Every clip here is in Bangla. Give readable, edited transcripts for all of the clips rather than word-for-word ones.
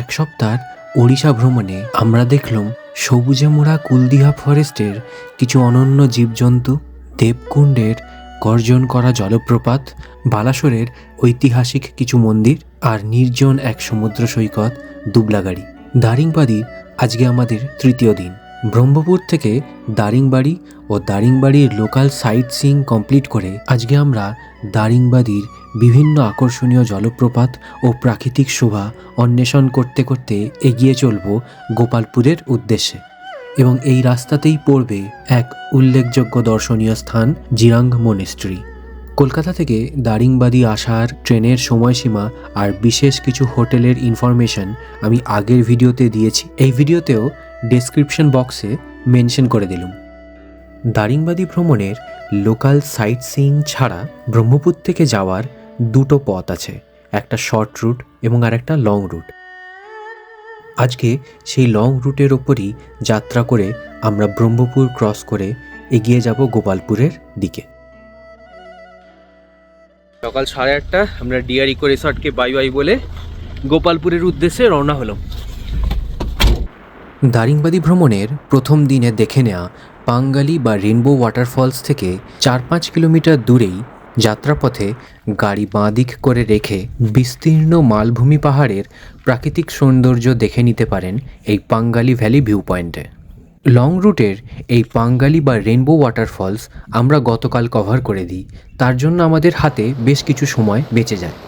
এক সপ্তাহ ওড়িশা ভ্রমণে আমরা দেখলাম সবুজে মোড়া কুলদিহা ফরেস্টের কিছু অনন্য জীবজন্তু, দেবকুণ্ডের গর্জন করা জলপ্রপাত, বালাসোরের ঐতিহাসিক কিছু মন্দির আর নির্জন এক সমুদ্র সৈকত দুবলাগাড়ি। দারিংবাড়ির আজকে আমাদের তৃতীয় দিন। ব্রহ্মপুর থেকে দারিংবাড়ি ও দারিংবাড়ির লোকাল সাইট সিইং কমপ্লিট করে আজকে আমরা দারিংবাড়ির বিভিন্ন আকর্ষণীয় জলপ্রপাত ও প্রাকৃতিক শোভা অন্বেষণ করতে করতে এগিয়ে চলব গোপালপুরের উদ্দেশ্যে। এবং এই রাস্তাতেই পড়বে এক উল্লেখযোগ্য দর্শনীয় স্থান জিরাং মনেস্ট্রি। কলকাতা থেকে দারিংবাড়ি আসার ট্রেনের সময়সীমা আর বিশেষ কিছু হোটেলের ইনফরমেশন আমি আগের ভিডিওতে দিয়েছি। এই ভিডিওতেও ডেসক্রিপশন বক্সে মেনশন করে দিলাম। দারিংবাড়ি ভ্রমণের লোকাল সাইট সিইং ছাড়া ব্রহ্মপুর থেকে যাওয়ার দুটো পথ আছে, একটা শর্ট রুট এবং আর একটা লং রুট। আজকে সেই লং রুটের ওপরই যাত্রা করে আমরা ব্রহ্মপুর ক্রস করে এগিয়ে যাব গোপালপুরের দিকে। সকাল 8:30 আমরা ডিআর ইকো রিসর্টকে বাই বাই বলে গোপালপুরের উদ্দেশ্যে রওনা হলাম। দারিংবাড়ি ভ্রমণের প্রথম দিনে দেখে নেওয়া পাঙ্গালি বা রেনবো ওয়াটারফলস থেকে 4-5 কিলোমিটার দূরেই যাত্রাপথে গাড়ি বাঁ দিক করে রেখে বিস্তীর্ণ মালভূমি পাহাড়ের প্রাকৃতিক সৌন্দর্য দেখে নিতে পারেন এই পাঙ্গালি ভ্যালি ভিউ পয়েন্টে। লং রুটের এই পাঙ্গালি বা রেনবো ওয়াটারফলস আমরা গতকাল কভার করে দিই, তার জন্য আমাদের হাতে বেশ কিছু সময় বেঁচে যায়।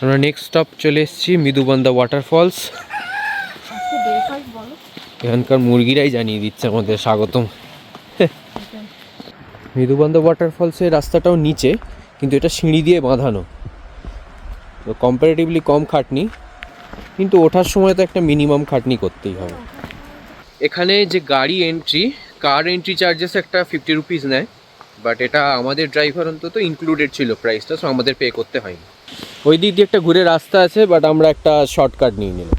আমরা নেক্সট স্টপ চলে এসেছি মৃদুবন্দা ওয়াটারফলস। এখানকার মুরগিরাই জানিয়ে দিচ্ছে আমাদের স্বাগতম। মৃদুবন্দা ওয়াটারফলসের রাস্তাটাও নিচে, কিন্তু এটা সিঁড়ি দিয়ে বাঁধানো, তো কম্পারেটিভলি কম খাটনি, কিন্তু ওঠার সময় তো একটা মিনিমাম খাটনি করতেই হবে। এখানে যে গাড়ি এন্ট্রি, কার এন্ট্রি চার্জেস একটা 50 রুপিস নেয়, বাট এটা আমাদের ড্রাইভার অন্তত ইনক্লুডেড ছিল প্রাইসটা, সো আমাদের পে করতে হয়নি। ওই দিক দিয়ে একটা ঘুরে রাস্তা আছে, বাট আমরা একটা শর্টকাট নিয়ে নিলাম।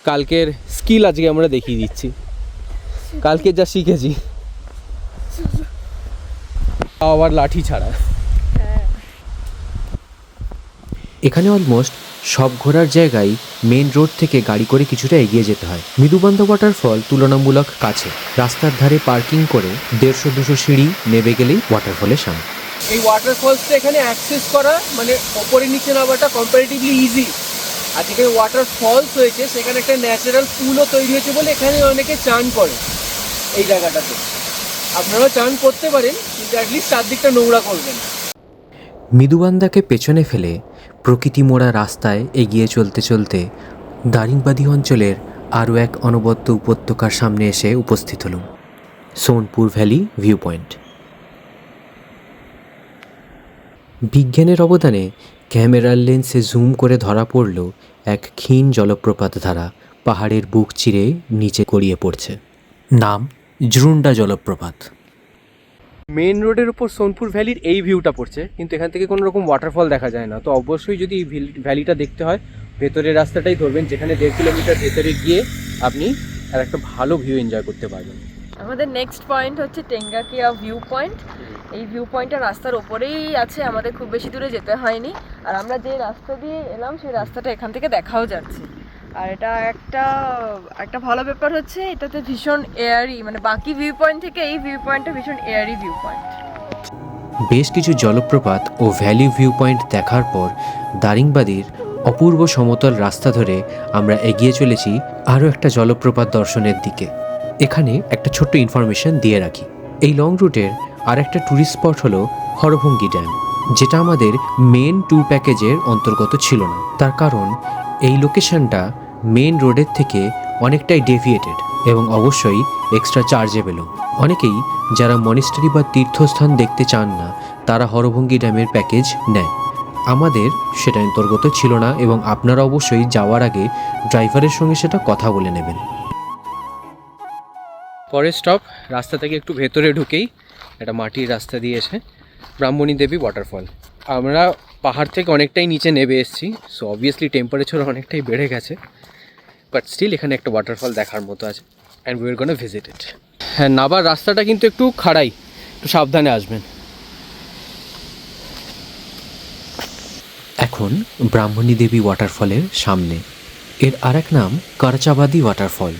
কালকের স্কিল আজকে আমরা দেখিয়ে দিচ্ছি, কালকে যা শিখেছি আবার লাঠি ছাড়া। এখানে অলমোস্ট সব ঘোরার জায়গায় মেন রোড থেকে গাড়ি করে কিছুটা এগিয়ে যেতে হয়। মৃদুবন্দা ওয়াটারফল তুলনামূলক কাছে, রাস্তার ধারে পার্কিং করে 150-200 সিঁড়ি নেমে গেলেই ওয়াটারফলের সামনে। এই ওয়াটারফলসটা এখানে অ্যাক্সেস করা মানে ওপরে নিচে নামাটা কম্পারেটিভলি ইজি। আর যেখানে ওয়াটারফলস হয়েছে সেখানে একটা ন্যাচারাল পুলও তৈরি হয়েছে বলে এখানে অনেকে চান করে এই জায়গাটাতে। আপনারাও চান করতে পারেন, কিন্তু অ্যাটলিস্ট চারদিকটা নোংরা করবেন। মৃদুবন্দাকে পেছনে ফেলে প্রকৃতি মোড়া রাস্তায় এগিয়ে চলতে চলতে দারিংবাড়ি অঞ্চলের আরও এক অনবদ্য উপত্যকার সামনে এসে উপস্থিত হলাম, সোনপুর ভ্যালি ভিউ পয়েন্ট। বিজ্ঞানের অবদানে ক্যামেরার লেন্সে জুম করে ধরা পড়ল এক ক্ষীণ জলপ্রপাত ধারা পাহাড়ের বুক চিরে নিচে গড়িয়ে পড়ছে। নাম জুরুন্ডা জলপ্রপাত। মেন রোডের উপর সোনপুর ভ্যালির এই ভিউটা পড়ছে, কিন্তু এখান থেকে কোনো রকম ওয়াটারফল দেখা যায় না। তো অবশ্যই যদি এই ভ্যালিটা দেখতে হয় ভেতরের রাস্তাটাই ধরবেন, যেখানে 1.5 কিলোমিটার ভেতরে গিয়ে আপনি আর একটা ভালো ভিউ এনজয় করতে পারবেন। আমাদের নেক্সট পয়েন্ট হচ্ছে টেঙ্গাকিয়া ভিউ পয়েন্ট। এই ভিউ পয়েন্টটা রাস্তার ওপরেই আছে, আমাদের খুব বেশি দূরে যেতে হয়নি। আর আমরা যে রাস্তা দিয়ে এলাম সেই রাস্তাটা এখান থেকে দেখাও যাচ্ছে। আর এটা একটা ভালো ব্যাপার হচ্ছে এটাতে ভীষণ এয়ারি, মানে বাকি ভিউ পয়েন্ট থেকে এই ভিউ পয়েন্টটা ভীষণ এয়ারি ভিউ পয়েন্ট। বেশ কিছু জলপ্রপাত ও ভ্যালি ভিউ পয়েন্ট দেখার পর দারিংবাড়ির অপূর্ব সমতল রাস্তা ধরে আমরা এগিয়ে চলেছি আরও একটা জলপ্রপাত দর্শনের দিকে। এখানে একটা ছোট্ট ইনফরমেশন দিয়ে রাখি, এই লং রুটের আর একটা ট্যুরিস্ট স্পট হলো হরভঙ্গি ড্যাম, যেটা আমাদের মেন ট্যুর প্যাকেজের অন্তর্গত ছিল না। তার কারণ এই লোকেশনটা মেন রোডের থেকে অনেকটাই ডেভিয়েটেড এবং অবশ্যই এক্সট্রা চার্জেবেলও। অনেকেই যারা মনিস্টারি বা তীর্থস্থান দেখতে চান না তারা হরভঙ্গি ড্যামের প্যাকেজ নেয়, আমাদের সেটা অন্তর্গত ছিল না, এবং আপনারা অবশ্যই যাওয়ার আগে ড্রাইভারের সঙ্গে সেটা কথা বলে নেবেন। পরের স্টপ রাস্তা থেকে একটু ভেতরে ঢুকেই একটা মাটির রাস্তা দিয়ে এসে ব্রাহ্মণী দেবী ওয়াটারফল। আমরা পাহাড় থেকে অনেকটাই নিচে নেমে এসেছি, সো অবভিয়াসলি টেম্পারেচার অনেকটাই বেড়ে গেছে, বাট স্টিল এখানে একটা ওয়াটারফল দেখার মতো আছে and we are gonna visit it. হ্যাঁ, নাবার রাস্তাটা কিন্তু একটু খাড়াই, একটু সাবধানে আসবেন। এক এখন ব্রাহ্মণী দেবী ওয়াটারফলের সামনে। এর আরেক নাম করচাবাদী ওয়াটারফল।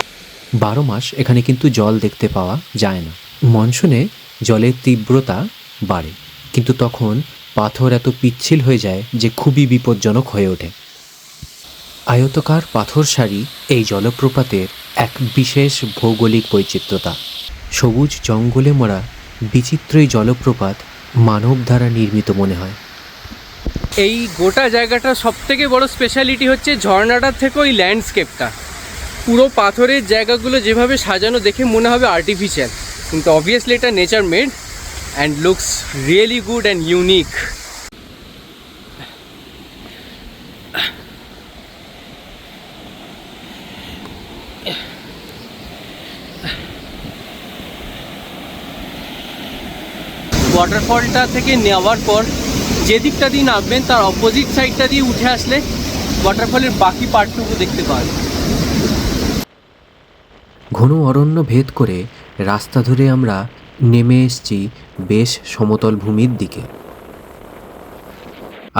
12 মাস এখানে কিন্তু জল দেখতে পাওয়া যায় না। মনসুনে জলের তীব্রতা বাড়ে, কিন্তু তখন পাথর এত পিচ্ছিল হয়ে যায় যে খুবই বিপজ্জনক হয়ে ওঠে। আয়তকার পাথর সারি এই জলপ্রপাতের এক বিশেষ ভৌগোলিক বৈচিত্র্যতা। সবুজ জঙ্গলে মোড়া বিচিত্র এই জলপ্রপাত মানব দ্বারা নির্মিত মনে হয়। এই গোটা জায়গাটার সবথেকে বড় স্পেশালিটি হচ্ছে ঝর্ণাটার থেকে ওই ল্যান্ডস্কেপটা। পুরো পাথরের জায়গাগুলো যেভাবে সাজানো দেখে মনে হবে আর্টিফিশিয়াল, কিন্তু অবভিয়াসলি এটা nature made and looks really good and unique. ওয়াটারফলটা থেকে নেওয়ার পর যে দিকটা দিয়ে নামবেন তার অপোজিট সাইডটা দিয়ে উঠে আসলে ওয়াটারফলের বাকি পার্টটুকু দেখতে পাওয়া যায়। ঘন অরণ্য ভেদ করে রাস্তা ধরে আমরা নেমে এসেছি বেশ সমতল ভূমির দিকে,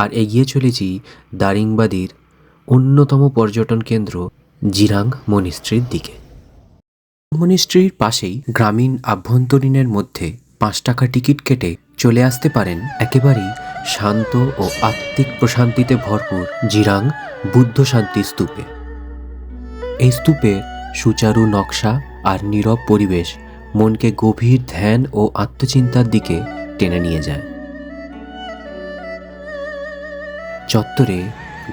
আর এগিয়ে চলেছি দারিংবাদীর অন্যতম পর্যটন কেন্দ্র জিরাং মনিস্ট্রির দিকে। মনিস্ট্রির পাশেই গ্রামীণ আভ্যন্তরীণের মধ্যে 5 টাকা টিকিট কেটে চলে আসতে পারেন একেবারেই শান্ত ও আত্মিক প্রশান্তিতে ভরপুর জিরাং বুদ্ধ শান্তি স্তূপে। এই স্তূপের সুচারু নকশা আর নীরব পরিবেশ মনকে গভীর ধ্যান ও আত্মচিন্তার দিকে টেনে নিয়ে যায়। চত্বরে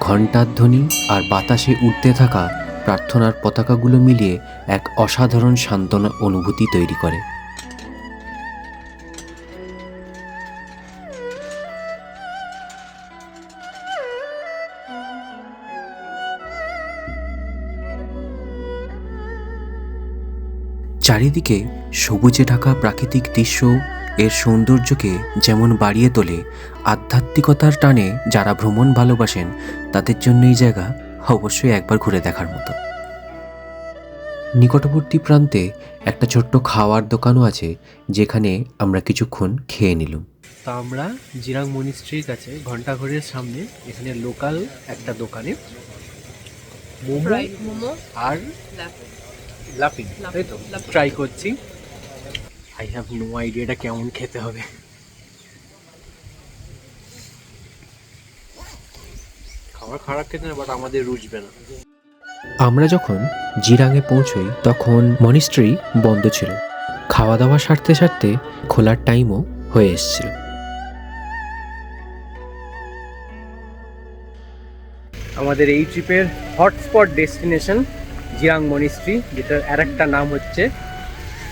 ঘণ্টার ধ্বনি আর বাতাসে উঠতে থাকা প্রার্থনার পতাকাগুলো মিলিয়ে এক অসাধারণ সান্ত্বনা অনুভূতি তৈরি করে। চারিদিকে সবুজে ঢাকা প্রাকৃতিক দৃশ্য এর সৌন্দর্যকে যেমন বাড়িয়ে তোলে, আধ্যাত্মিকতার টানে যারা ভ্রমণ ভালোবাসেন তাদের জন্য এই জায়গা অবশ্যই একবার ঘুরে দেখার মতো। নিকটবর্তী প্রান্তে একটা ছোট্ট খাওয়ার দোকানও আছে, যেখানে আমরা কিছুক্ষণ খেয়ে নিলাম। তা আমরা জিরাং মনিস্ট্রির কাছে ঘন্টাঘরের সামনে এখানে লোকাল একটা দোকানে মোমো আর লাফিং তাই তো ট্রাই করছি। আই হ্যাভ নো আইডিয়া এটা কেমন খেতে হবে। খাবার খারাপ খেতে না, বাট আমাদের রুচবে না। আমরা যখন জিরাংয়ে পৌঁছই তখন মনিস্ট্রি বন্ধ ছিল। খাওয়া দাওয়া সারতে সারতে খোলার টাইমও হয়ে এসেছিল। আমাদের এই ট্রিপের হটস্পট ডেস্টিনেশন জিরাং মনিস্ট্রি, যেটার আর একটা নাম হচ্ছে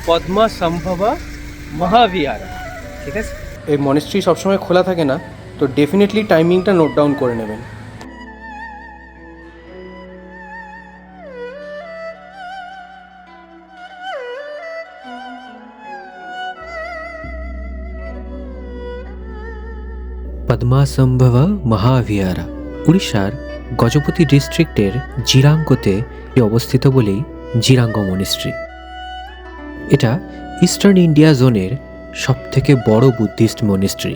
পদ্মা সম্ভবা মহাবিহার। ঠিক আছে, এই মনিস্ট্রি সবসময় খোলা থাকে না, তো ডেফিনেটলি টাইমিংটা নোট ডাউন করে নেবেন। পদ্মাসম্ভবা মহাবিহারা উড়িষ্যার গজপতি ডিস্ট্রিক্টের জিরাঙ্গতে অবস্থিত বলেই জিরাঙ্গ মনিস্ট্রি। এটা ইস্টার্ন ইন্ডিয়া জোনের সবথেকে বড় বুদ্ধিস্ট মনিস্ট্রি।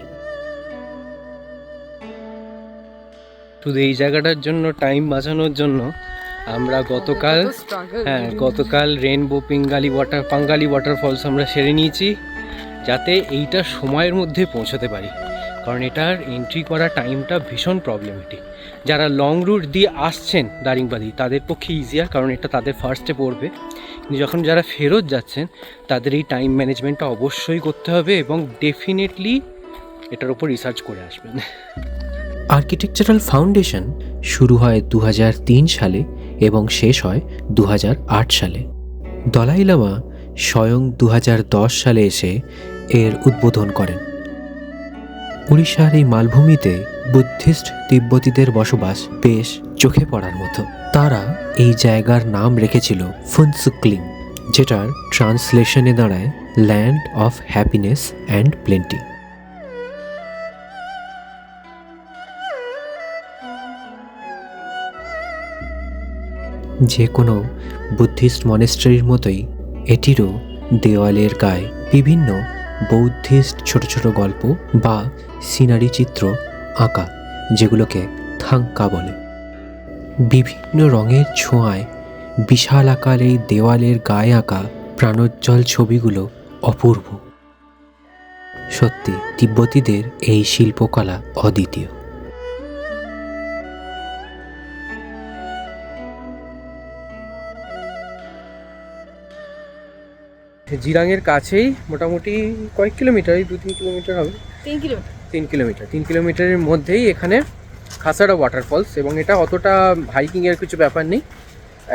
শুধু এই জায়গাটার জন্য টাইম বাঁচানোর জন্য আমরা গতকাল রেনবো পাঙ্গালি ওয়াটারফলস আমরা সেরে নিয়েছি, যাতে এইটা সময়ের মধ্যে পৌঁছাতে পারি, কারণ এটার এন্ট্রি করা টাইমটা ভীষণ প্রবলেমেটিক। যারা লং রুট দিয়ে আসছেন দারিংবাদী তাদের পক্ষে ইজিয়ার, কারণ এটা তাদের ফার্স্টে পড়বে, কিন্তু যখন যারা ফেরত যাচ্ছেন তাদের এই টাইম ম্যানেজমেন্টটা অবশ্যই করতে হবে এবং ডেফিনেটলি এটার উপর রিসার্চ করে আসবেন। আর্কিটেকচারাল ফাউন্ডেশন শুরু হয় 2003 সালে এবং শেষ হয় 2008 সালে। দলাই লামা স্বয়ং 2010 সালে এসে এর উদ্বোধন করেন। উড়িষ্যার এই মালভূমিতে বুদ্ধিস্ট তিব্বতীদের বসবাস বেশ চোখে পড়ার মতো। তারা এই জায়গার নাম রেখেছিল ফুনসুক্লিং, যেটার ট্রান্সলেশনে দাঁড়ায় land of happiness and plenty. যে কোনো বুদ্ধিস্ট মনেস্ট্রির মতোই এটিরও দেওয়ালের গায়ে বিভিন্ন বৌদ্ধিস্ট ছোট ছোট গল্প বা সিনারি চিত্র আঁকা, যেগুলোকে থাঙ্কা বলে। বিভিন্ন রঙের ছোঁয়ায় বিশাল আকার এই দেওয়ালের গায়ে আঁকা প্রাণোজ্জ্বল ছবিগুলো অপূর্ব। সত্যি তিব্বতীদের এই শিল্পকলা অদ্বিতীয়। জিরাঙের কাছেই মোটামুটি কয়েক কিলোমিটার, 2-3 কিলোমিটার হবে। 3 কিলোমিটার। 3 কিলোমিটারের মধ্যেই এখানে খাসাড়া ওয়াটারফলস, এবং এটা অতটা হাইকিংয়ের কিছু ব্যাপার নেই,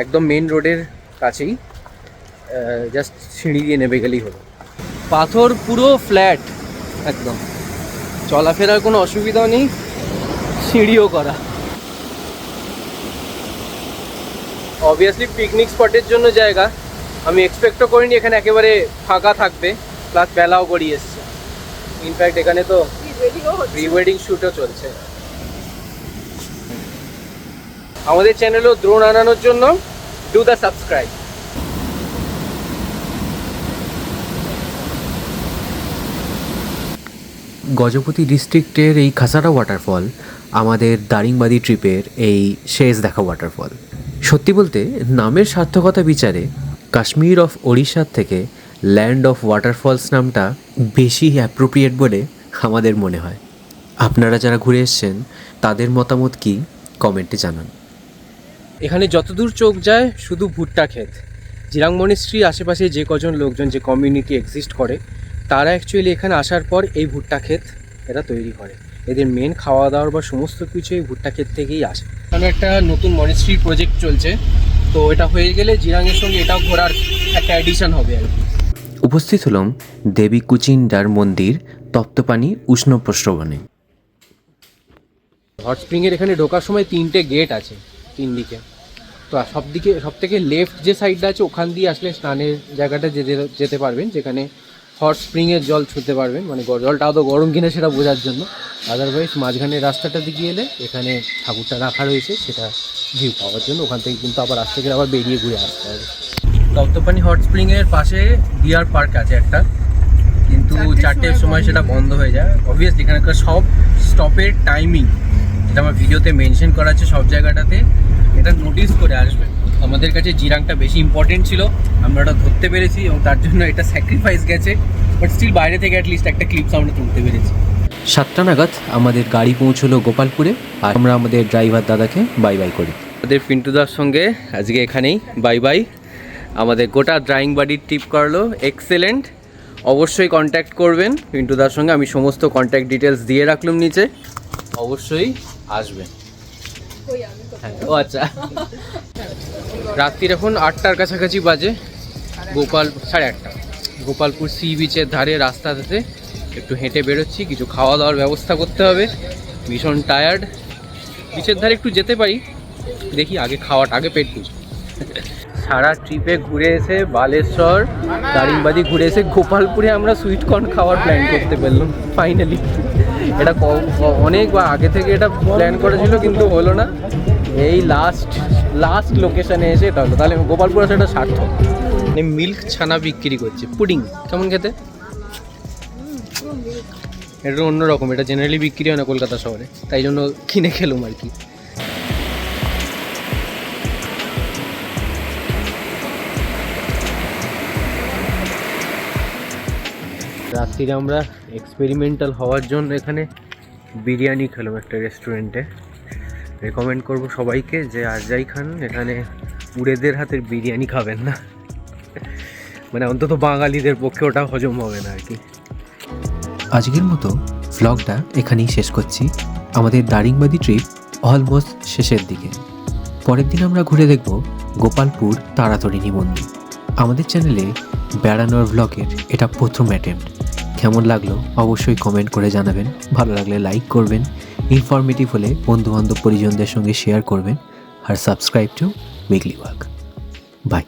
একদম মেন রোডের কাছেই, জাস্ট সিঁড়ি দিয়ে নেমে গেলেই হলো। পাথর পুরো ফ্ল্যাট, একদম চলাফেরার কোনো অসুবিধাও নেই, সিঁড়িও করা। অবভিয়াসলি পিকনিক স্পটের জন্য জায়গা, আমি এক্সপেক্টও করিনি এখানে একেবারে ফাঁকা থাকবে, প্লাস বেলাও গড়িয়ে এসছে। ইনফ্যাক্ট এখানে তো প্রি ওয়েডিং শ্যুটও চলছে। আমাদের চ্যানেলও দ্রোণ আনানোর জন্য ডু দ্য সাবস্ক্রাইব। গজপতি ডিস্ট্রিক্টের এই খাসাড়া ওয়াটারফল আমাদের দারিংবাদী ট্রিপের এই শেষ দেখা ওয়াটারফল। সত্যি বলতে নামের সার্থকতা বিচারে কাশ্মীর অফ ওড়িশার থেকে ল্যান্ড অফ ওয়াটারফলস নামটা বেশি অ্যাপ্রোপ্রিয়েট বলে আমাদের মনে হয়। আপনারা যারা ঘুরে এসেছেন তাদের মতামত কি কমেন্টে জানান। এখানে যতদূর চোখ যায় শুধু ভুট্টা ক্ষেত। জিরাং মনিস্ট্রি আশেপাশে যে কজন লোকজন, যে কমিউনিটি এক্সিস্ট করে, তারা অ্যাকচুয়ালি এখানে আসার পর এই ভুট্টা ক্ষেত এরা তৈরি করে। এদের মেন খাওয়া দাওয়ার বা সমস্ত কিছু এই ভুট্টা ক্ষেত থেকেই আসে। কারণ একটা নতুন মনিস্ট্রি প্রজেক্ট চলছে, তো এটা হয়ে গেলে জিরাঙের সঙ্গে এটাও ঘোরার একটা অ্যাডিশন হবে আর কি। উপস্থিত হলাম দেবী কুচিন্ডার মন্দির তপ্তপানি উষ্ণ প্রস্রবণে। হট স্প্রিংয়ের এখানে ঢোকার সময় 3টে গেট আছে 3 দিকে। তো সব থেকে লেফট যে সাইডটা আছে ওখান দিয়ে আসলে স্নানের জায়গাটা যেতে পারবেন, যেখানে হট স্প্রিংয়ের জল ছুঁতে পারবেন, মানে জলটা আদৌ গরম কিনা সেটা বোঝার জন্য। আদারওয়াইজ মাঝখানের রাস্তাটা দিয়ে গেলে এখানে ঠাকুরটা রাখা রয়েছে, সেটা ভিউ পাওয়ার জন্য। ওখান থেকে কিন্তু আবার রাস্তা থেকে আবার বেরিয়ে ঘুরে আসতে হবে। তপ্তপানি হট স্প্রিংয়ের পাশে ডিয়ার পার্ক আছে একটা, কিন্তু 4টের সময় সেটা বন্ধ হয়ে যায়। অবভিয়াসলি এখানকার সব স্টপের টাইমিং, এটা আমার ভিডিওতে মেনশন করা আছে, সব জায়গাটাতে এটা নোটিস করে আসবেন। আমাদের কাছে জিরাংটা বেশি ইম্পর্টেন্ট ছিল, আমরা ওটা ধরতে পেরেছি এবং তার জন্য এটা স্যাক্রিফাইস গেছে, বাট স্টিল বাইরে থেকে অ্যাটলিস্ট একটা ক্লিপস আমরা তুলতে পেরেছি। 7টা নাগাদ আমাদের গাড়ি পৌঁছলো গোপালপুরে, আর আমরা আমাদের ড্রাইভার দাদাকে বাই বাই করি। আমাদের পিন্টুদার সঙ্গে আজকে এখানেই বাই বাই। আমাদের গোটা ড্রাইং বাড়ির ট্রিপ করলো এক্সেলেন্ট। অবশ্যই কন্ট্যাক্ট করবেন পিন্টুদার সঙ্গে, আমি সমস্ত কন্ট্যাক্ট ডিটেলস দিয়ে রাখলাম নিচে, অবশ্যই আসবেন। হ্যাঁ, ও আচ্ছা। রাত্রির এখন 8টার কাছাকাছি বাজে। 8:30 গোপালপুর সি বিচের ধারে রাস্তাতে একটু হেঁটে বেরোচ্ছি, কিছু খাওয়া দাওয়ার ব্যবস্থা করতে হবে, ভীষণ টায়ার্ড। বিচের ধারে একটু যেতে পারি, দেখি আগে খাওয়াটা, আগে পেট পুজো। সারা ট্রিপে ঘুরে এসে বালেশ্বর, দারিংবাদী ঘুরে এসে গোপালপুরে আমরা সুইটকর্ন খাওয়ার প্ল্যান করতে পারলাম ফাইনালি। এটা অনেকবার আগে থেকে এটা প্ল্যান করেছিল কিন্তু হলো না, এই লাস্ট লোকেশনে এসে এটা হলো। তাহলে গোপালপুর আছে এটা সার্থক। মিল্ক ছানা বিক্রি করছে, পুডিং কেমন খেতে? এটা অন্যরকম, এটা জেনারেলি বিক্রি হয় না কলকাতা শহরে, তাই জন্য কিনে খেলাম আর কি। রাত্রিরে আমরা এক্সপেরিমেন্টাল হওয়ার জন্য এখানে বিরিয়ানি খেলাম একটা রেস্টুরেন্টে। রেকমেন্ড করব সবাইকে যে আর যাই খান এখানে উড়েদের হাতের বিরিয়ানি খাবেন না, মানে অন্তত বাঙালিদের পক্ষে ওটা হজম হবে না আর কি। আজকের মতো ভ্লগটা এখানেই শেষ করছি। আমাদের দারিংবাদী ট্রিপ অলমোস্ট শেষের দিকে। পরের দিন আমরা ঘুরে দেখব গোপালপুর তারাতারিণী মন্দির। আমাদের চ্যানেলে বেড়ানোর ভ্লগের এটা প্রথম অ্যাটেম্প্ট। কেমন লাগলো অবশ্যই কমেন্ট করে জানাবেন, ভালো লাগলে লাইক করবেন, ইনফরমেটিভ হলে বন্ধুবান্ধব পরিজনদের সঙ্গে শেয়ার করবেন, আর subscribe to weekly walk. By.